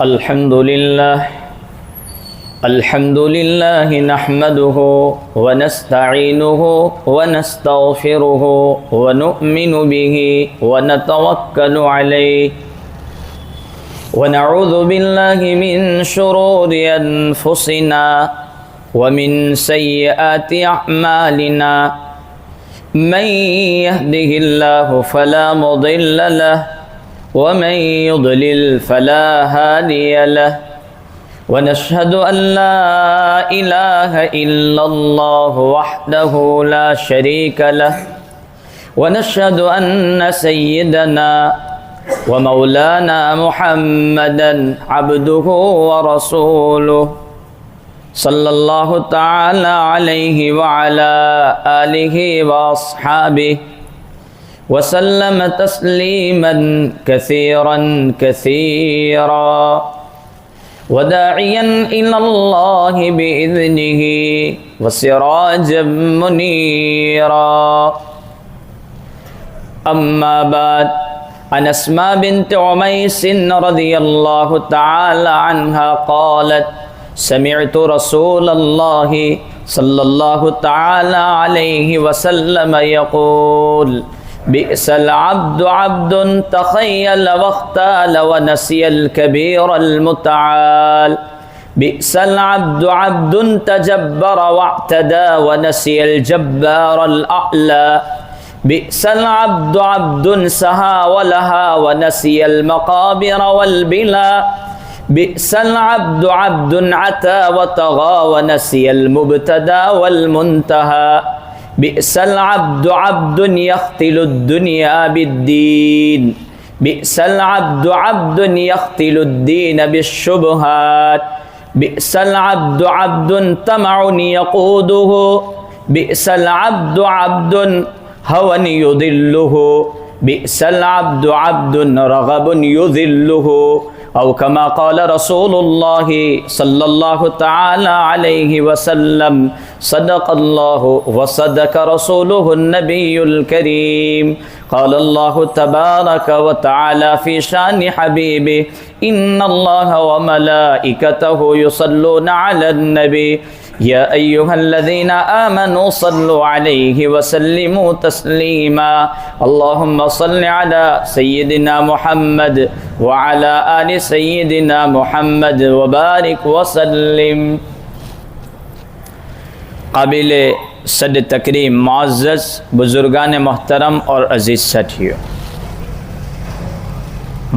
الحمد لله نحمده ونستعينه ونستغفره ونؤمن به ونتوكل عليه ونعوذ بالله من شرور أنفسنا ومن سيئات أعمالنا من يهده الله فلا مضل له ومن يضلل فلا هادي له ونشهد أن لا إله إلا الله وحده لا شريك له ونشهد أن سيدنا ومولانا محمدا عبده ورسوله صلى الله تعالى عليه وعلى آله وأصحابه وسلم تسليما كثيرا كثيرا وداعيا إلى الله بإذنه وسراجا منيرا. أما بعد، عن أسماء بنت عميس رضي الله تعالى عنها قالت: سمعت رسول الله صلى الله تعالى عليه وسلم يقول: بئس العبد عبد تخيل واختال ونسي الكبير المتعال. بئس العبد عبد تجبر واعتدى ونسي الجبار الأعلى. بئس العبد عبد سهى ولها ونسي المقابر والبلا. بئس العبد عبد عتى وطغى ونسي المبتدى والمنتهى. بئس العبد عبد يختل الدنيا بالدين. بئس العبد عبد يختل الدين بالشبهات. بئس العبد عبد طمع يقوده. بئس العبد عبد هوى يضله. بئس العبد عبد رغب يذله. أو كما قال رسول الله صلى الله تعالى عليه وسلم: صدق الله وصدق رسوله النبي الكريم. قال الله تبارك وتعالى في شان حبيبه: إن الله وملائكته يصلون على النبي يا أيها الذين آمنوا صلوا عليه وسلموا تسليما. اللهم صل على سيدنا محمد وعلى آل سيدنا محمد وبارك وسلم. قابل صد تکریم معزز بزرگان محترم اور عزیز ساتھیو،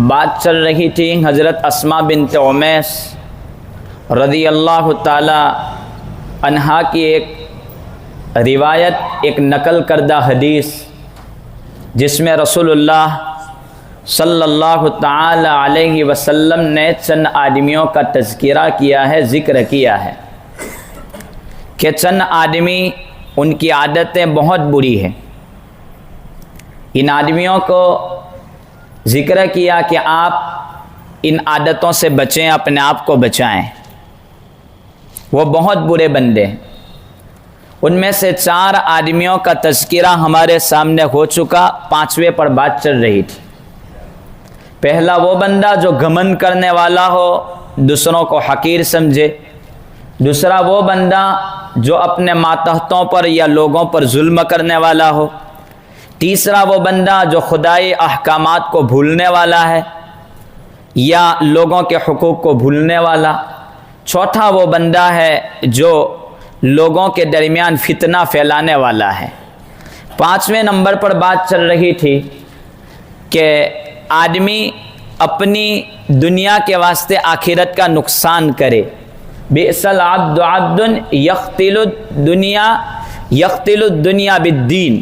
بات چل رہی تھی حضرت اسماء بنت عمیس رضی اللہ تعالی عنہا کی ایک روایت، ایک نقل کردہ حدیث، جس میں رسول اللہ صلی اللہ تعالی علیہ وسلم نے چند آدمیوں کا تذکرہ کیا ہے، ذکر کیا ہے کہ چند آدمی، ان کی عادتیں بہت بری ہیں. ان آدمیوں کو ذکر کیا کہ آپ ان عادتوں سے بچیں، اپنے آپ کو بچائیں. وہ بہت برے بندے ہیں. ان میں سے 4 آدمیوں کا تذکرہ ہمارے سامنے ہو چکا، 5ویں پر بات چل رہی تھی. پہلا وہ بندہ جو گھمنڈ کرنے والا ہو، دوسروں کو حقیر سمجھے. دوسرا وہ بندہ جو اپنے ماتحتوں پر یا لوگوں پر ظلم کرنے والا ہو. تیسرا وہ بندہ جو خدائی احکامات کو بھولنے والا ہے یا لوگوں کے حقوق کو بھولنے والا. چوتھا وہ بندہ ہے جو لوگوں کے درمیان فتنہ پھیلانے والا ہے. 5ویں نمبر پر بات چل رہی تھی کہ آدمی اپنی دنیا کے واسطے آخرت کا نقصان کرے. بئس العبد عبد یختل الدنیا بالدین،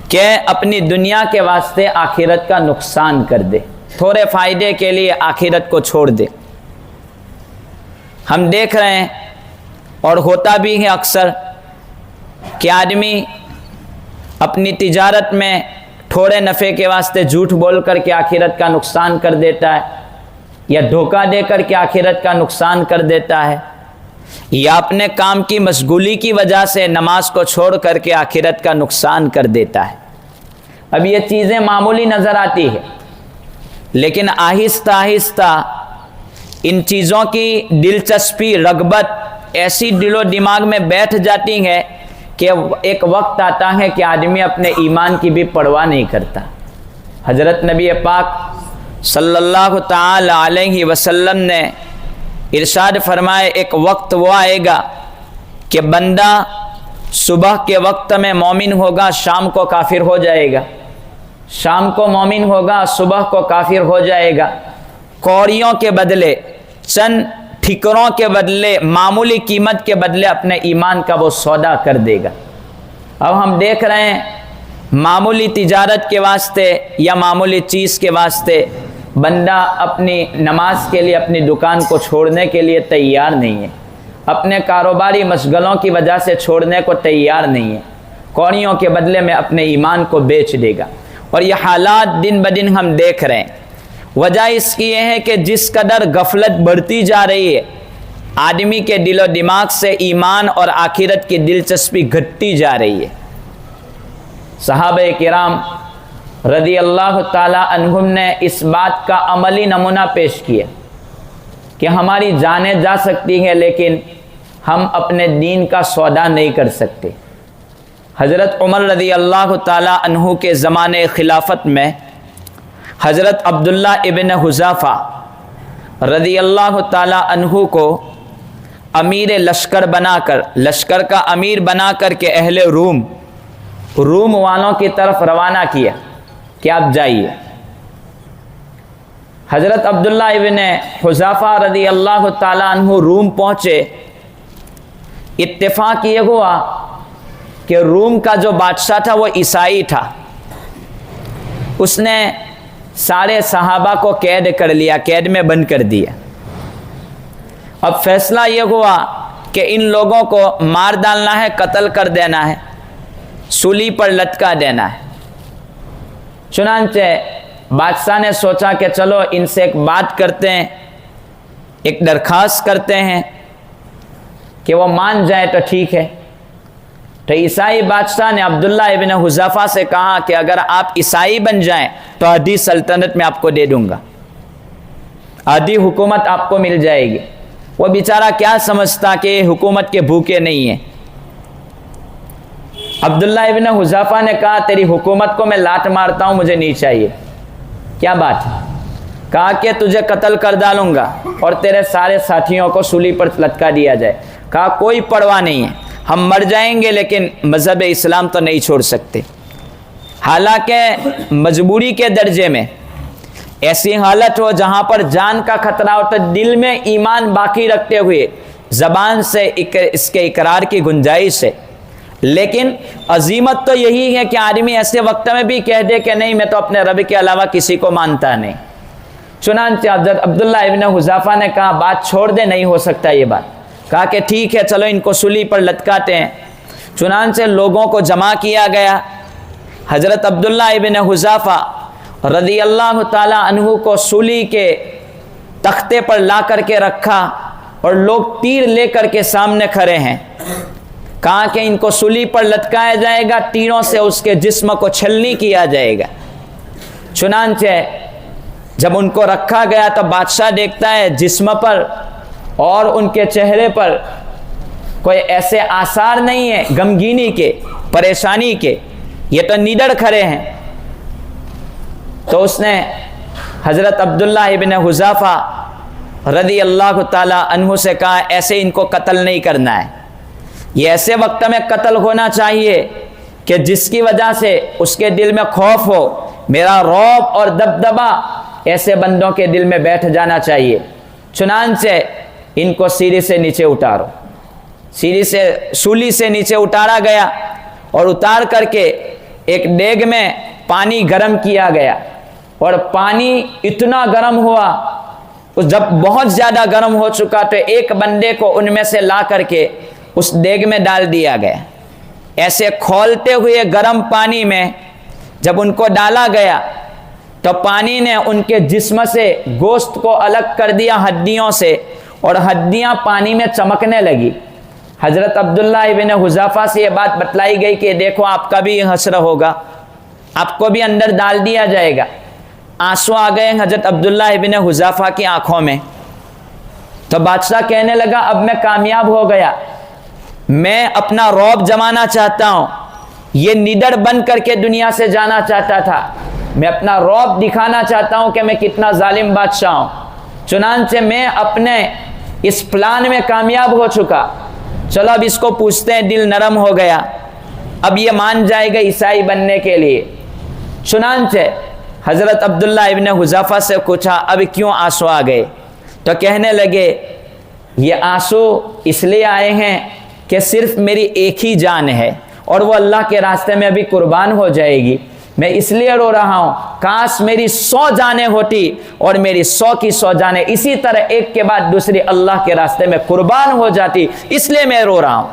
کہ اپنی دنیا کے واسطے آخرت کا نقصان کر دے، تھوڑے فائدے کے لیے آخرت کو چھوڑ دے. ہم دیکھ رہے ہیں اور ہوتا بھی ہے اکثر کہ آدمی اپنی تجارت میں تھوڑے نفع کے واسطے جھوٹ بول کر کے آخرت کا نقصان کر دیتا ہے، یا دھوکہ دے کر کے آخرت کا نقصان کر دیتا ہے، یا اپنے کام کی مشغولی کی وجہ سے نماز کو چھوڑ کر کے آخرت کا نقصان کر دیتا ہے. اب یہ چیزیں معمولی نظر آتی ہے، لیکن آہستہ آہستہ ان چیزوں کی دلچسپی رغبت ایسی دل و دماغ میں بیٹھ جاتی ہے کہ ایک وقت آتا ہے کہ آدمی اپنے ایمان کی بھی پرواہ نہیں کرتا۔ حضرت نبی پاک صلی اللہ تعالی علیہ وسلم نے ارشاد فرمائے ایک وقت وہ آئے گا کہ بندہ صبح کے وقت میں مومن ہوگا، شام کو کافر ہو جائے گا، شام کو مومن ہوگا، صبح کو کافر ہو جائے گا، کوڑیوں کے بدلے، چند ٹھکروں کے بدلے، معمولی قیمت کے بدلے اپنے ایمان کا وہ سودا کر دے گا۔ اب ہم دیکھ رہے ہیں معمولی تجارت کے واسطے یا معمولی چیز کے واسطے بندہ اپنی نماز کے لیے اپنی دکان کو چھوڑنے کے لیے تیار نہیں ہے، اپنے کاروباری مشغلوں کی وجہ سے چھوڑنے کو تیار نہیں ہے، کوڑیوں کے بدلے میں اپنے ایمان کو بیچ دے گا۔ اور یہ حالات دن بدن ہم دیکھ رہے ہیں۔ وجہ اس کی یہ ہے کہ جس قدر غفلت بڑھتی جا رہی ہے، آدمی کے دل و دماغ سے ایمان اور آخرت کی دلچسپی گھٹتی جا رہی ہے۔ صحابہ کرام رضی اللہ تعالی عنہم نے اس بات کا عملی نمونہ پیش کیا کہ ہماری جانیں جا سکتی ہیں لیکن ہم اپنے دین کا سودا نہیں کر سکتے۔ حضرت عمر رضی اللہ تعالی عنہ کے زمانے خلافت میں حضرت عبداللہ ابن حذافہ رضی اللہ تعالی عنہ کو امیر لشکر بنا کر، لشکر کا امیر بنا کر کے اہل روم والوں کی طرف روانہ کیا کہ آپ جائیے۔ حضرت عبداللہ ابن حذافہ رضی اللہ تعالی عنہ روم پہنچے۔ اتفاق یہ ہوا کہ روم کا جو بادشاہ تھا وہ عیسائی تھا، اس نے سارے صحابہ کو قید کر لیا، قید میں بند کر دیا۔ اب فیصلہ یہ ہوا کہ ان لوگوں کو مار ڈالنا ہے، قتل کر دینا ہے، سولی پر لٹکا دینا ہے۔ چنانچہ بادشاہ نے سوچا کہ چلو ان سے ایک بات کرتے ہیں، ایک درخواست کرتے ہیں کہ وہ مان جائے تو ٹھیک ہے۔ تو عیسائی بادشاہ نے عبداللہ ابن حذافہ سے کہا کہ اگر آپ عیسائی بن جائیں تو آدھی سلطنت میں آپ کو دے دوں گا، آدھی حکومت آپ کو مل جائے گی۔ وہ بیچارہ کیا سمجھتا کہ یہ حکومت کے بھوکے نہیں ہیں۔ عبداللہ ابن حذافہ نے کہا تیری حکومت کو میں لات مارتا ہوں، مجھے نہیں چاہیے۔ کیا بات ہے؟ کہا کہ تجھے قتل کر ڈالوں گا اور تیرے سارے ساتھیوں کو سولی پر لٹکا دیا جائے۔ کہا کوئی پرواہ نہیں ہے، ہم مر جائیں گے لیکن مذہب اسلام تو نہیں چھوڑ سکتے۔ حالانکہ مجبوری کے درجے میں ایسی حالت ہو جہاں پر جان کا خطرہ ہو تو دل میں ایمان باقی رکھتے ہوئے زبان سے اس کے اقرار کی گنجائش ہے، لیکن عظیمت تو یہی ہے کہ آدمی ایسے وقت میں بھی کہہ دے کہ نہیں میں تو اپنے رب کے علاوہ کسی کو مانتا نہیں۔ چنانچہ حضرت عبداللہ ابن حذافہ نے کہا بات چھوڑ دے، نہیں ہو سکتا یہ بات۔ کہا کہ ٹھیک ہے چلو ان کو سولی پر لٹکاتے ہیں۔ چنانچہ لوگوں کو جمع کیا گیا۔ حضرت عبداللہ ابن حذافہ رضی اللہ تعالی عنہ کو سولی کے تختے پر لا کر کے رکھا اور لوگ تیر لے کر کے سامنے کھڑے ہیں۔ کہا کہ ان کو سولی پر لٹکایا جائے گا، تیروں سے اس کے جسم کو چھلنی کیا جائے گا۔ چنانچہ جب ان کو رکھا گیا تو بادشاہ دیکھتا ہے جسم پر اور ان کے چہرے پر کوئی ایسے آثار نہیں ہیں غمگینی کے، پریشانی کے، یہ تو نیڈر کھڑے ہیں۔ تو اس نے حضرت عبداللہ ابن حذافہ رضی اللہ تعالی عنہ سے کہا ایسے ان کو قتل نہیں کرنا ہے، یہ ایسے وقت میں قتل ہونا چاہیے کہ جس کی وجہ سے اس کے دل میں خوف ہو، میرا رعب اور دبدبا ایسے بندوں کے دل میں بیٹھ جانا چاہیے۔ چنانچہ ان کو سیڑھی سے نیچے اتارو، سولی سے نیچے اتارا گیا اور اتار کر کے ایک دیگ میں پانی گرم کیا گیا، اور پانی اتنا گرم ہوا، جب بہت زیادہ گرم ہو چکا تو ایک بندے کو ان میں سے لا کر کے اس دیگ میں ڈال دیا گیا۔ ایسے کھولتے ہوئے گرم پانی میں جب ان کو ڈالا گیا تو پانی نے ان کے جسم سے گوشت کو الگ کر دیا ہڈیوں سے، اور ہڈیاں پانی میں چمکنے لگی۔ حضرت عبداللہ ابن حذافہ سے یہ بات بتلائی گئی کہ دیکھو آپ کا بھی حشر ہوگا، آپ کو بھی اندر ڈال دیا جائے گا۔ آنسو آ گئے حضرت عبداللہ ابن حذافہ کی آنکھوں میں۔ تو بادشاہ کہنے لگا اب میں کامیاب ہو گیا، میں اپنا رعب جمانا چاہتا ہوں، یہ نڈر بن کر کے دنیا سے جانا چاہتا تھا، میں اپنا رعب دکھانا چاہتا ہوں کہ میں کتنا ظالم بادشاہ ہوں، چنانچہ میں اپنے اس پلان میں کامیاب ہو چکا، چلو اب اس کو پوچھتے ہیں، دل نرم ہو گیا، اب یہ مان جائے گا عیسائی بننے کے لیے۔ چنانچہ حضرت عبداللہ ابن حذیفہ سے پوچھا اب کیوں آنسو آ گئے؟ تو کہنے لگے یہ آنسو اس لیے آئے ہیں کہ صرف میری ایک ہی جان ہے اور وہ اللہ کے راستے میں ابھی قربان ہو جائے گی، میں اس لیے رو رہا ہوں، کاش میری 100 جانیں ہوتی اور میری 100 کی 100 جانیں اسی طرح ایک کے بعد دوسری اللہ کے راستے میں قربان ہو جاتی، اس لیے میں رو رہا ہوں۔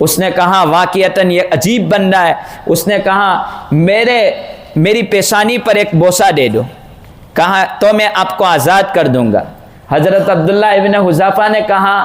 اس نے کہا واقعتاً یہ عجیب بندہ ہے، اس نے کہا میری پیشانی پر ایک بوسہ دے دو، کہا تو میں آپ کو آزاد کر دوں گا۔ حضرت عبداللہ ابن حذیفہ نے کہا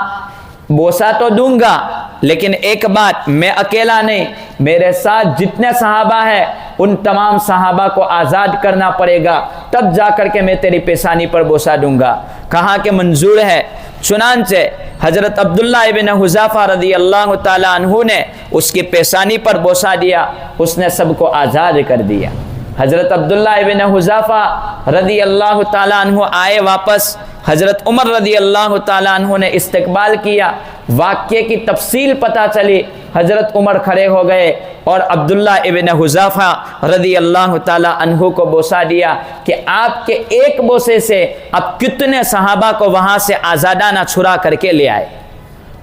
بوسہ تو دوں گا لیکن ایک بات، میں اکیلا نہیں، میرے ساتھ جتنے صحابہ ہیں ان تمام صحابہ کو آزاد کرنا پڑے گا، تب جا کر کے میں تیری پیشانی پر بوسہ دوں گا۔ کہا کہ منظور ہے۔ چنانچہ حضرت عبداللہ ابن حذیفہ رضی اللہ تعالی عنہ نے اس کی پیشانی پر بوسہ دیا، اس نے سب کو آزاد کر دیا۔ حضرت عبداللہ ابن حذیفہ رضی اللہ تعالی عنہ آئے واپس، حضرت عمر رضی اللہ تعالی عنہ نے استقبال کیا، واقعے کی تفصیل پتہ چلی، حضرت عمر کھڑے ہو گئے اور عبداللہ ابن حذیفہ رضی اللہ تعالی عنہ کو بوسہ دیا کہ آپ کے ایک بوسے سے آپ کتنے صحابہ کو وہاں سے آزادانہ چھڑا کر کے لے آئے۔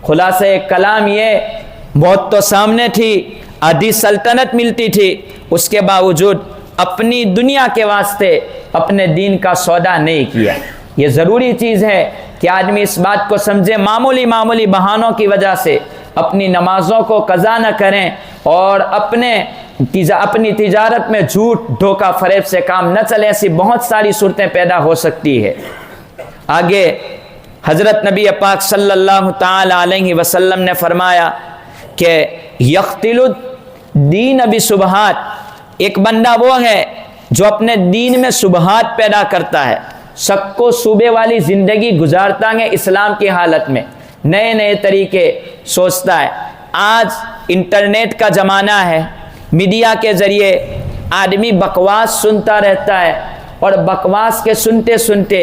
خلاصہ کلام یہ، موت تو سامنے تھی، آدھی سلطنت ملتی تھی، اس کے باوجود اپنی دنیا کے واسطے اپنے دین کا سودا نہیں کیا۔ یہ ضروری چیز ہے کہ آدمی اس بات کو سمجھے، معمولی بہانوں کی وجہ سے اپنی نمازوں کو قضا نہ کریں اور اپنی تجارت میں جھوٹ دھوکہ فریب سے کام نہ چلے، ایسی بہت ساری صورتیں پیدا ہو سکتی ہے۔ آگے حضرت نبی پاک صلی اللہ تعالی علیہ وسلم نے فرمایا کہ یختل الدین بشبہات، ایک بندہ وہ ہے جو اپنے دین میں شبہات پیدا کرتا ہے، شک و شبے والی زندگی گزارتا ہے اسلام کی حالت میں، نئے طریقے سوچتا ہے۔ آج انٹرنیٹ کا زمانہ ہے، میڈیا کے ذریعے آدمی بکواس سنتا رہتا ہے اور بکواس کے سنتے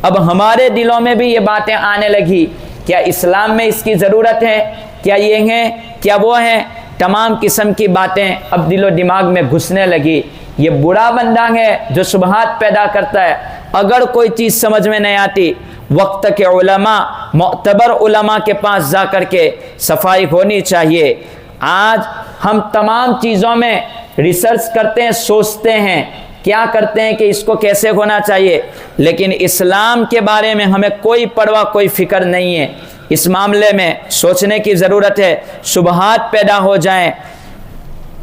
اب ہمارے دلوں میں بھی یہ باتیں آنے لگی، کیا اسلام میں اس کی ضرورت ہے، کیا یہ ہیں، کیا وہ ہیں، تمام قسم کی باتیں اب دل و دماغ میں گھسنے لگی۔ یہ برا بندہ ہے جو شبہات پیدا کرتا ہے۔ اگر کوئی چیز سمجھ میں نہیں آتی، وقت کے علماء، معتبر علماء کے پاس جا کر کے صفائی ہونی چاہیے۔ آج ہم تمام چیزوں میں ریسرچ کرتے ہیں، سوچتے ہیں، کیا کرتے ہیں کہ اس کو کیسے ہونا چاہیے، لیکن اسلام کے بارے میں ہمیں کوئی پرواہ، کوئی فکر نہیں ہے۔ اس معاملے میں سوچنے کی ضرورت ہے، شبہات پیدا ہو جائیں،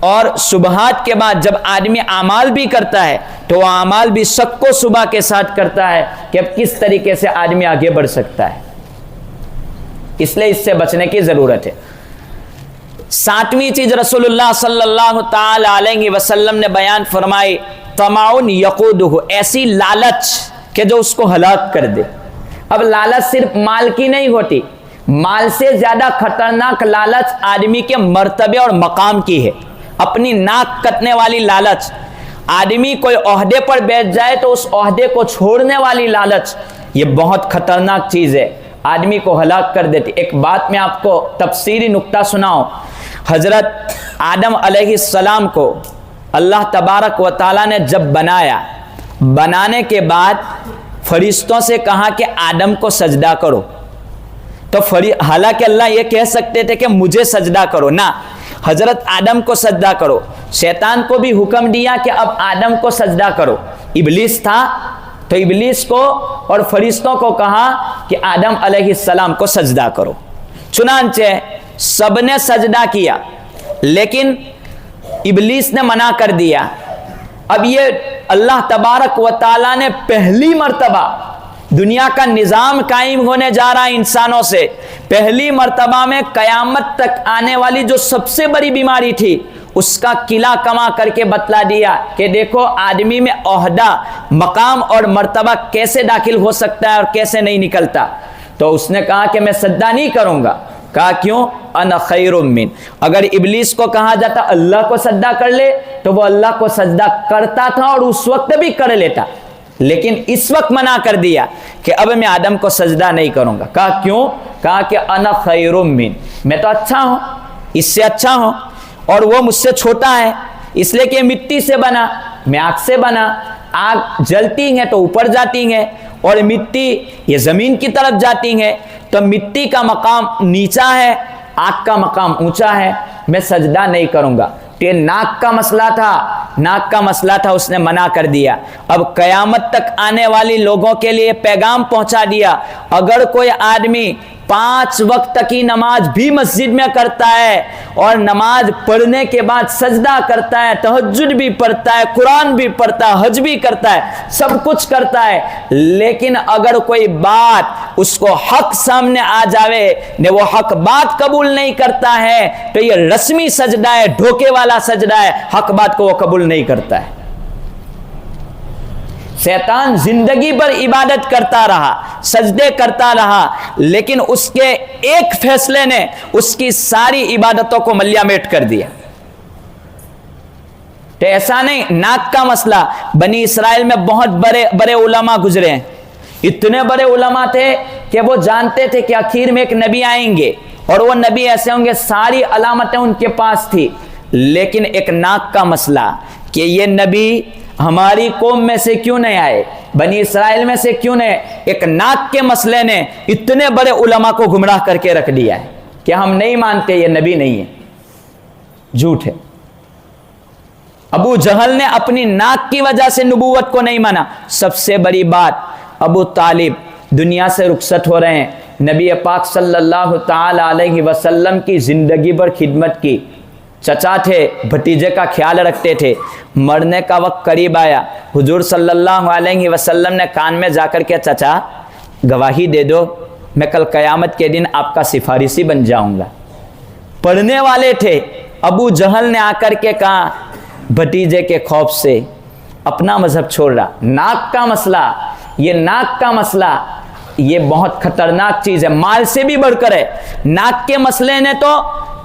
اور شبہات کے بعد جب آدمی اعمال بھی کرتا ہے تو وہ اعمال بھی شک و شبہ کے ساتھ کرتا ہے کہ اب کس طریقے سے آدمی آگے بڑھ سکتا ہے، اس لیے اس سے بچنے کی ضرورت ہے۔ 7ویں چیز رسول اللہ صلی اللہ تعالی علیہ وسلم نے بیان فرمائی، طمع یقودہ، ایسی لالچ کہ جو اس کو ہلاک کر دے۔ اب لالچ صرف مال کی نہیں ہوتی، مال سے زیادہ خطرناک لالچ آدمی کے مرتبے اور مقام کی ہے، اپنی ناک کٹنے والی لالچ۔ آدمی کوئی عہدے پر بیٹھ جائے تو اس عہدے کو چھوڑنے والی لالچ، یہ بہت خطرناک چیز ہے، آدمی کو ہلاک کر دیتی۔ ایک بات میں آپ کو تفسیری نکتہ سناؤں، حضرت آدم علیہ السلام کو اللہ تبارک و تعالیٰ نے جب بنایا، بنانے کے بعد فرشتوں سے کہا کہ آدم کو سجدہ کرو، تو حالانکہ اللہ یہ کہہ سکتے تھے کہ مجھے سجدہ کرو، نہ، حضرت آدم کو سجدہ کرو۔ شیطان کو بھی حکم دیا کہ اب آدم کو سجدہ کرو، ابلیس تھا تو ابلیس کو اور فرشتوں کو کہا کہ آدم علیہ السلام کو سجدہ کرو، چنانچہ سب نے سجدہ کیا، لیکن ابلیس نے منع کر دیا۔ اب یہ اللہ تبارک و تعالیٰ نے پہلی مرتبہ دنیا کا نظام قائم ہونے جا رہا ہے انسانوں سے، پہلی مرتبہ میں قیامت تک آنے والی جو سب سے بڑی بیماری تھی اس کا قلعہ کما کر کے بتلا دیا کہ دیکھو آدمی میں عہدہ، مقام اور مرتبہ کیسے داخل ہو سکتا ہے اور کیسے نہیں نکلتا۔ تو اس نے کہا کہ میں سجدہ نہیں کروں گا. کہا کیوں؟ انا خیر من. اگر ابلیس کو کہا جاتا اللہ کو سجدہ کر لے تو وہ اللہ کو سجدہ کرتا تھا اور اس وقت بھی کر لیتا, لیکن اس وقت منع کر دیا کہ اب میں آدم کو سجدہ نہیں کروں گا. کہا کیوں؟ کہا کہ انا خیر من, میں تو اچھا ہوں, اس سے اچھا ہوں, اور وہ مجھ سے چھوٹا ہے, اس لیے کہ مٹی سے بنا, میں آگ سے بنا. آگ جلتی ہیں تو اوپر جاتی ہیں اور مٹی یہ زمین کی طرف جاتی ہیں, تو مٹی کا مقام نیچا ہے, آگ کا مقام اونچا ہے, میں سجدہ نہیں کروں گا. یہ ناک کا مسئلہ تھا, ناک کا مسئلہ تھا, اس نے منع کر دیا. اب قیامت تک آنے والی لوگوں کے لیے پیغام پہنچا دیا, اگر کوئی آدمی 5 وقت کی نماز بھی مسجد میں کرتا ہے اور نماز پڑھنے کے بعد سجدہ کرتا ہے, تہجد بھی پڑھتا ہے, قرآن بھی پڑھتا ہے, حج بھی کرتا ہے, سب کچھ کرتا ہے, لیکن اگر کوئی بات اس کو حق سامنے آ جاوے نے وہ حق بات قبول نہیں کرتا ہے تو یہ رسمی سجدہ ہے, دھوکے والا سجدہ ہے, حق بات کو وہ قبول نہیں کرتا ہے. شیطان زندگی بھر عبادت کرتا رہا, سجدے کرتا رہا, لیکن اس کے ایک فیصلے نے اس کی ساری عبادتوں کو ملیا میٹ کر دیا. تو ایسا نہیں. ناک کا مسئلہ بنی اسرائیل میں بہت بڑے بڑے علماء گزرے ہیں, اتنے بڑے علماء تھے کہ وہ جانتے تھے کہ آخر میں ایک نبی آئیں گے اور وہ نبی ایسے ہوں گے, ساری علامتیں ان کے پاس تھی, لیکن ایک ناک کا مسئلہ کہ یہ نبی ہماری قوم میں سے کیوں نہیں آئے, بنی اسرائیل میں سے کیوں نہیں, ایک ناک کے مسئلے نے اتنے بڑے علماء کو گمراہ کر کے رکھ دیا ہے کہ ہم نہیں مانتے یہ نبی نہیں ہے, جھوٹ ہے. ابو جہل نے اپنی ناک کی وجہ سے نبوت کو نہیں مانا. سب سے بڑی بات, ابو طالب دنیا سے رخصت ہو رہے ہیں, نبی پاک صلی اللہ تعالی علیہ وسلم کی زندگی بھر خدمت کی, چچا تھے, بھتیجے کا خیال رکھتے تھے. مرنے کا وقت قریب آیا, حضور صلی اللہ علیہ وسلم نے کان میں جا کر کے چچا گواہی دے دو, میں کل قیامت کے دن آپ کا سفارشی بن جاؤں گا. پڑھنے والے تھے. ابو جہل نے آ کر کے کہا بھتیجے کے خوف سے اپنا مذہب چھوڑ رہا. ناک کا مسئلہ, یہ ناک کا مسئلہ یہ بہت خطرناک چیز ہے, مال سے بھی بڑھ کر ہے. ناک کے مسئلے نے تو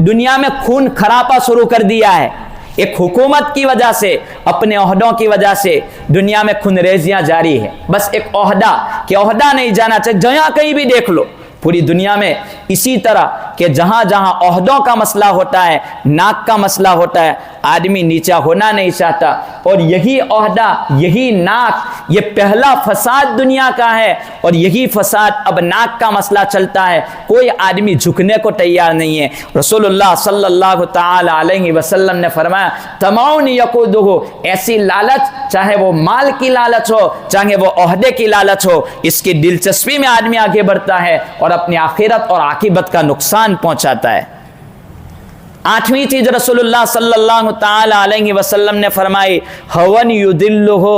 دنیا میں خون خرابہ شروع کر دیا ہے. ایک حکومت کی وجہ سے, اپنے عہدوں کی وجہ سے دنیا میں خون ریزیاں جاری ہے. بس ایک عہدہ کہ عہدہ نہیں جانا چاہیے, جہاں کہیں بھی دیکھ لو پوری دنیا میں اسی طرح کہ جہاں جہاں عہدوں کا مسئلہ ہوتا ہے, ناک کا مسئلہ ہوتا ہے, آدمی نیچا ہونا نہیں چاہتا. اور یہی عہدہ, یہی ناک, یہ پہلا فساد دنیا کا ہے, اور یہی فساد اب ناک کا مسئلہ چلتا ہے. کوئی آدمی جھکنے کو تیار نہیں ہے. رسول اللہ صلی اللہ تعالی علیہ وسلم نے فرمایا تمعن یقودہ, ایسی لالچ, چاہے وہ مال کی لالچ ہو, چاہے وہ عہدے کی لالچ ہو, اس کی دلچسپی میں آدمی آگے بڑھتا ہے اور اپنی آخرت اور عاقبت کا نقصان پہنچاتا ہے. 8ویں چیز رسول اللہ صلی اللہ تعالی علیہ وسلم نے فرمائی ہون یدلہ,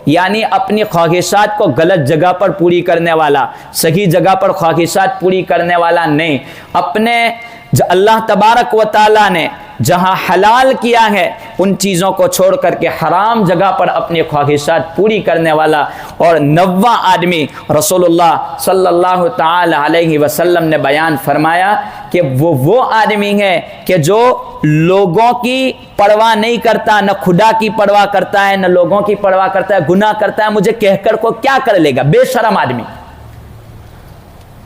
یعنی اپنی خواہشات کو غلط جگہ پر پوری کرنے والا, صحیح جگہ پر خواہشات پوری کرنے والا نہیں. اپنے اللہ تبارک و تعالی نے جہاں حلال کیا ہے ان چیزوں کو چھوڑ کر کے حرام جگہ پر اپنی خواہشات پوری کرنے والا. اور 9واں آدمی رسول اللہ صلی اللہ تعالی علیہ وسلم نے بیان فرمایا کہ وہ آدمی ہے کہ جو لوگوں کی پرواہ نہیں کرتا, نہ خدا کی پرواہ کرتا ہے, نہ لوگوں کی پرواہ کرتا ہے, گناہ کرتا ہے, مجھے کہہ کر کو کیا کر لے گا. بے شرم آدمی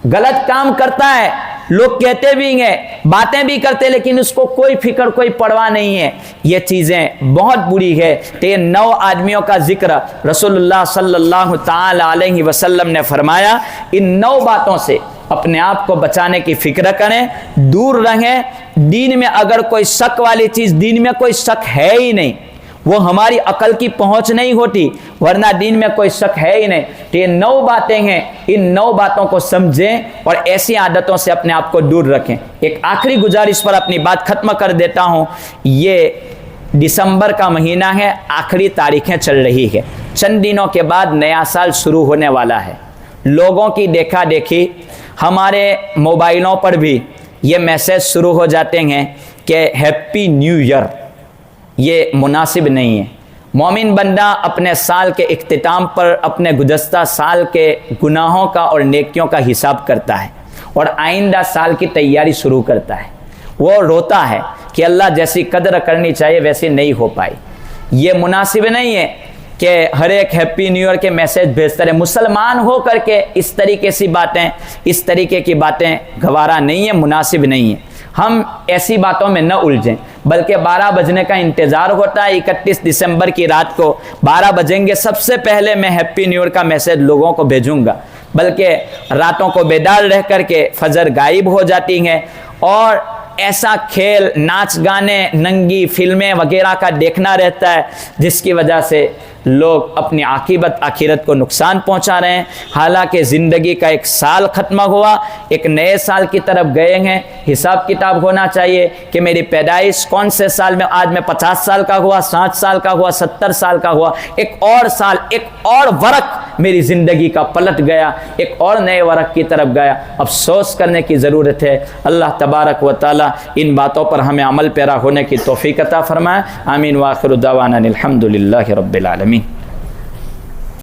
غلط کام کرتا ہے, لوگ کہتے بھی ہیں, باتیں بھی کرتے, لیکن اس کو کوئی فکر, کوئی پرواہ نہیں ہے. یہ چیزیں بہت بری ہے. تو یہ 9 آدمیوں کا ذکر رسول اللہ صلی اللہ تعالی علیہ وسلم نے فرمایا. ان 9 باتوں سے اپنے آپ کو بچانے کی فکر کریں, دور رہیں. دین میں اگر کوئی شک والی چیز, دین میں کوئی شک ہے ہی نہیں, وہ ہماری عقل کی پہنچ نہیں ہوتی, ورنہ دین میں کوئی شک ہے ہی نہیں. تو یہ 9 باتیں ہیں, ان 9 باتوں کو سمجھیں اور ایسی عادتوں سے اپنے آپ کو دور رکھیں. ایک آخری گزارش پر اپنی بات ختم کر دیتا ہوں. یہ دسمبر کا مہینہ ہے, آخری تاریخیں چل رہی ہے, چند دنوں کے بعد نیا سال شروع ہونے والا ہے. لوگوں کی دیکھا دیکھی ہمارے موبائلوں پر بھی یہ میسج شروع ہو جاتے ہیں کہ ہیپی نیو ایئر. یہ مناسب نہیں ہے. مومن بندہ اپنے سال کے اختتام پر اپنے گزشتہ سال کے گناہوں کا اور نیکیوں کا حساب کرتا ہے اور آئندہ سال کی تیاری شروع کرتا ہے۔ وہ روتا ہے کہ اللہ جیسی قدر کرنی چاہیے ویسی نہیں ہو پائی۔ یہ مناسب نہیں ہے کہ ہر ایک ہیپی نیو ایئر کے میسیج بھیجتا رہے۔ مسلمان ہو کر کے اس طریقے کی باتیں گوارا نہیں ہے، مناسب نہیں ہے۔ ہم ایسی باتوں میں نہ الجھیں، بلکہ 12 بجنے کا انتظار ہوتا ہے۔ 31 دسمبر کی رات کو 12 بجیں گے، سب سے پہلے میں ہیپی نیو ایئر کا میسیج لوگوں کو بھیجوں گا، بلکہ راتوں کو بیدار رہ کر کے فجر غائب ہو جاتی ہیں اور ایسا کھیل، ناچ گانے، ننگی فلمیں وغیرہ کا دیکھنا رہتا ہے، جس کی وجہ سے لوگ اپنی عاقبت آخرت کو نقصان پہنچا رہے ہیں۔ حالانکہ زندگی کا ایک سال ختم ہوا، ایک نئے سال کی طرف گئے ہیں۔ حساب کتاب ہونا چاہیے کہ میری پیدائش کون سے سال میں، آج میں 50 سال کا ہوا، 60 سال کا ہوا، 70 سال کا ہوا، ایک اور سال، ایک اور ورق میری زندگی کا پلٹ گیا، ایک اور نئے ورق کی طرف گیا۔ افسوس کرنے کی ضرورت ہے۔ اللہ تبارک و تعالی ان باتوں پر ہمیں عمل پیرا ہونے کی توفیق عطا فرمائے۔ آمین۔ وآخر دعوانا الحمد للہ رب العالمین۔